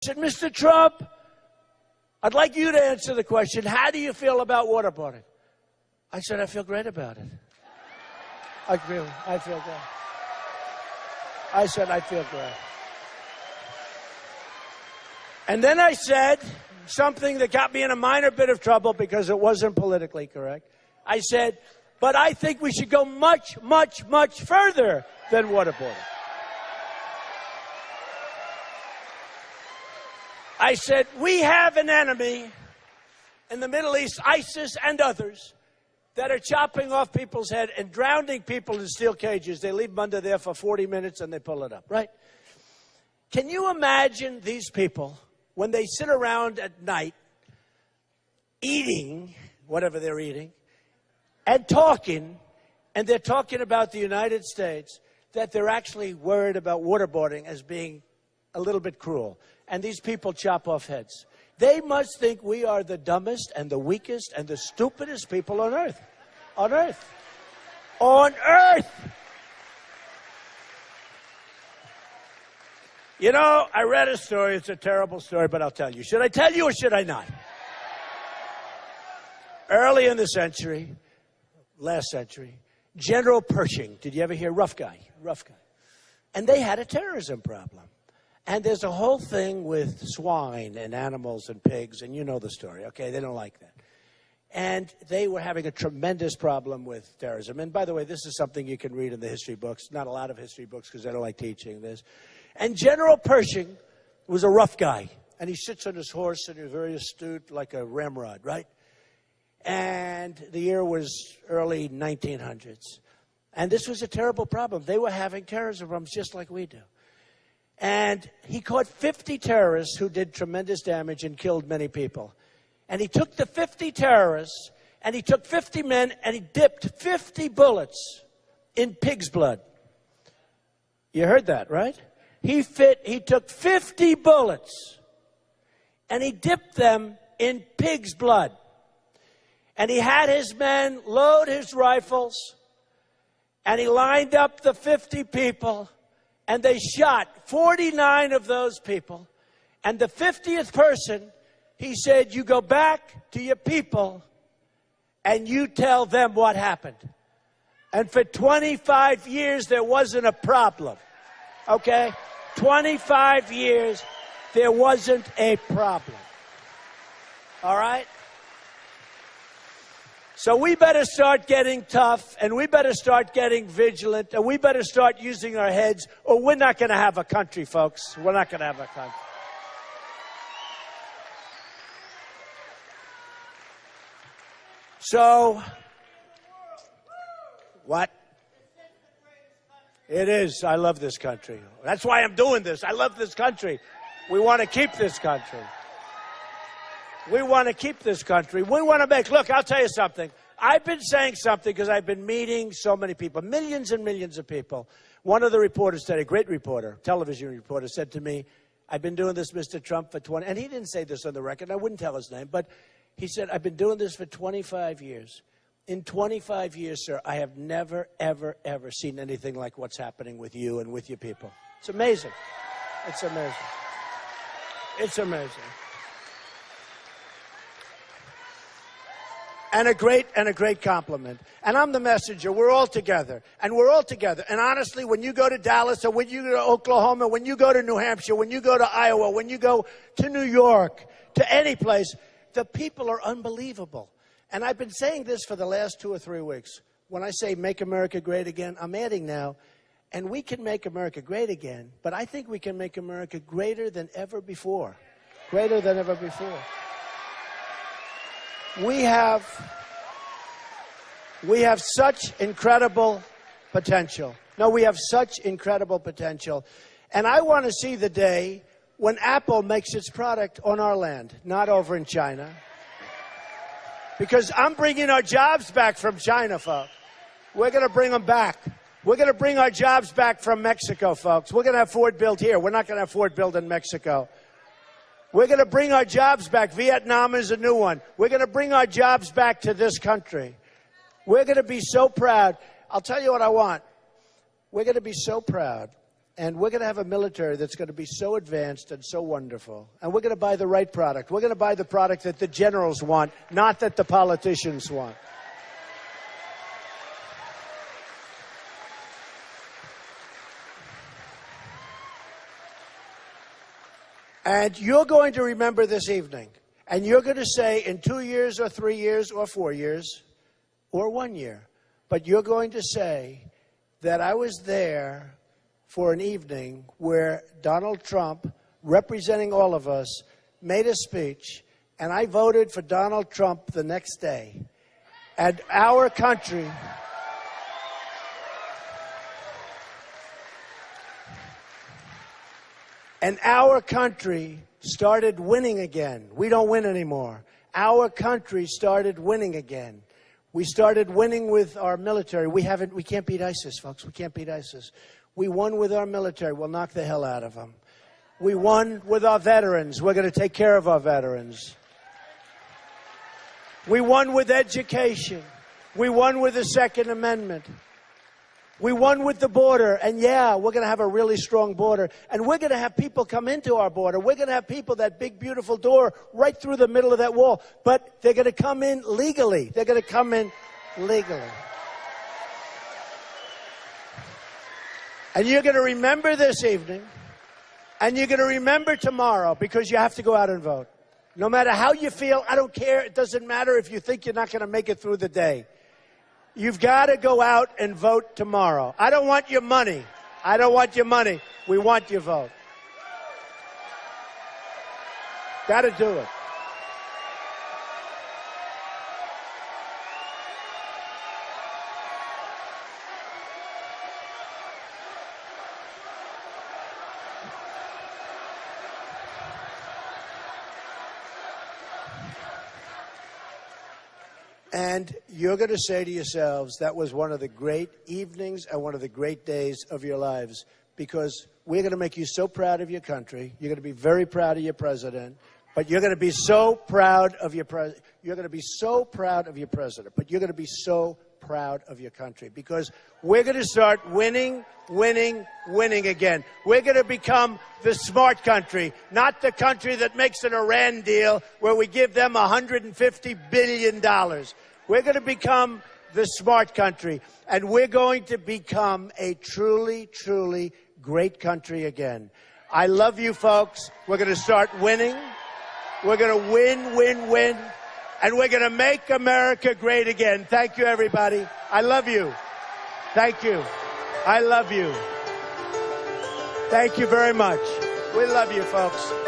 said, Mr. Trump, I'd like you to answer the question, how do you feel about waterboarding? I said, I feel great about it. I feel great. I said, I feel great. And then I said something that got me in a minor bit of trouble because it wasn't politically correct. I said, but I think we should go much, much, much further than waterboarding. I said, we have an enemy in the Middle East, ISIS and others, that are chopping off people's head and drowning people in steel cages. They leave them under there for 40 minutes and they pull it up, right? Can you imagine these people when they sit around at night eating whatever they're eating and talking, and they're talking about the United States, that they're actually worried about waterboarding as being a little bit cruel, and these people chop off heads? They must think we are the dumbest and the weakest and the stupidest people on earth. On earth. On earth! You know, I read a story. It's a terrible story, but I'll tell you. Should I tell you or should I not? Early in the century, last century, General Pershing, did you ever hear? Rough guy. And they had a terrorism problem. And there's a whole thing with swine and animals and pigs, and you know the story, okay? They don't like that. And they were having a tremendous problem with terrorism. And by the way, this is something you can read in the history books. Not a lot of history books because I don't like teaching this. And General Pershing was a rough guy. And he sits on his horse and he's very astute, like a ramrod, right? And the year was early 1900s. And this was a terrible problem. They were having terrorism problems just like we do. And he caught 50 terrorists who did tremendous damage and killed many people. And he took the 50 terrorists, and he took 50 men, and he dipped 50 bullets in pig's blood. You heard that, right? He took 50 bullets, and he dipped them in pig's blood. And he had his men load his rifles, and he lined up the 50 people, and they shot 49 of those people. And the 50th person, he said, you go back to your people and you tell them what happened. And for 25 years, there wasn't a problem. Okay? 25 years, there wasn't a problem. All right? So we better start getting tough, and we better start getting vigilant, and we better start using our heads, or we're not going to have a country, folks. We're not going to have a country. So, what? It is. I love this country. That's why I'm doing this. I love this country. We want to keep this country. We want to keep this country. We want to make, look, I'll tell you something. I've been saying something because I've been meeting so many people, millions and millions of people. One of the reporters today, a great reporter, television reporter, said to me, I've been doing this, Mr. Trump, for 20, and he didn't say this on the record, I wouldn't tell his name, but he said, I've been doing this for 25 years. In 25 years, sir, I have never, ever, ever seen anything like what's happening with you and with your people. It's amazing. It's amazing. It's amazing. And a great compliment. And I'm the messenger. We're all together. And we're all together. And honestly, when you go to Dallas or when you go to Oklahoma, when you go to New Hampshire, when you go to Iowa, when you go to New York, to any place, the people are unbelievable. And I've been saying this for the last 2 or 3 weeks. When I say make America great again, I'm adding now, and we can make America great again, but I think we can make America greater than ever before. Greater than ever before. We have such incredible potential. No, we have such incredible potential. And I want to see the day when Apple makes its product on our land, not over in China. Because I'm bringing our jobs back from China, folks. We're going to bring them back. We're going to bring our jobs back from Mexico, folks. We're going to have Ford built here. We're not going to have Ford built in Mexico. We're going to bring our jobs back. Vietnam is a new one. We're going to bring our jobs back to this country. We're going to be so proud. I'll tell you what I want. We're going to be so proud And we're going to have a military that's going to be so advanced and so wonderful. And we're going to buy the right product. We're going to buy the product that the generals want, not that the politicians want. And you're going to remember this evening. And you're going to say in 2 years or 3 years or 4 years or 1 year, but you're going to say that I was there for an evening where Donald Trump, representing all of us, made a speech, and I voted for Donald Trump the next day. And our country... And our country started winning again. We don't win anymore. Our country started winning again. We started winning with our military. We can't beat ISIS, folks. We can't beat ISIS. We won with our military. We'll knock the hell out of them. We won with our veterans. We're going to take care of our veterans. We won with education. We won with the Second Amendment. We won with the border, and yeah, we're going to have a really strong border. And we're going to have people come into our border. We're going to have people, that big, beautiful door, right through the middle of that wall. But they're going to come in legally. They're going to come in legally. And you're going to remember this evening, and you're going to remember tomorrow, because you have to go out and vote. No matter how you feel, I don't care. It doesn't matter if you think you're not going to make it through the day. You've got to go out and vote tomorrow. I don't want your money. I don't want your money. We want your vote. Got to do it. And you're going to say to yourselves, that was one of the great evenings and one of the great days of your lives, because we're going to make you so proud of your country. You're going to be very proud of your president, but you're going to be so proud of your you're going to be so proud of your president, but you're going to be so proud of your country, because we're going to start winning, winning, winning again. We're going to become the smart country, not the country that makes an Iran deal where we give them $150 billion. We're going to become the smart country, and we're going to become a truly, truly great country again. I love you, folks. We're going to start winning. We're going to win, win, win. And we're going to make America great again. Thank you, everybody. I love you. Thank you. I love you. Thank you very much. We love you, folks.